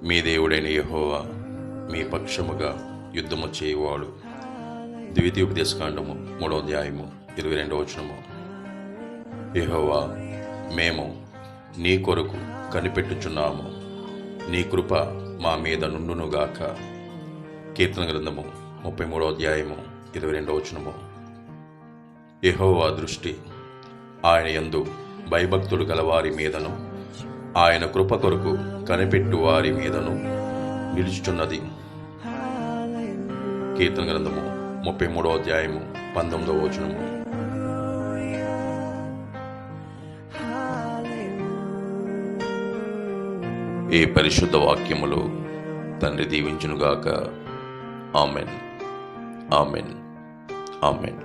మీ దేవుడైన యెహోవా మీ పక్షముగా యుద్ధము చేయువాడు. ద్వితీయోపదేశకాండము 3వ అధ్యాయము 22వ వచనము. యెహోవా, మేము నీ కొరకు కనిపెట్టుచున్నాము, నీ కృప మా మీద నుండునుగాక. కీర్తన గ్రంథము 33వ అధ్యాయము 22వ వచనము. యెహోవా దృష్టి ఆయన యందు భయభక్తులు గలవారి మీదను, ఆయన కృప కొరకు కనిపెట్టు వారి మీదను నిలుచుచున్నది. కీర్తన గ్రంథము 33వ అధ్యాయము 19వ వచనము. ఈ పరిశుద్ధ వాక్యములు తండ్రి దీవించునుగాక. Amen, amen, amen.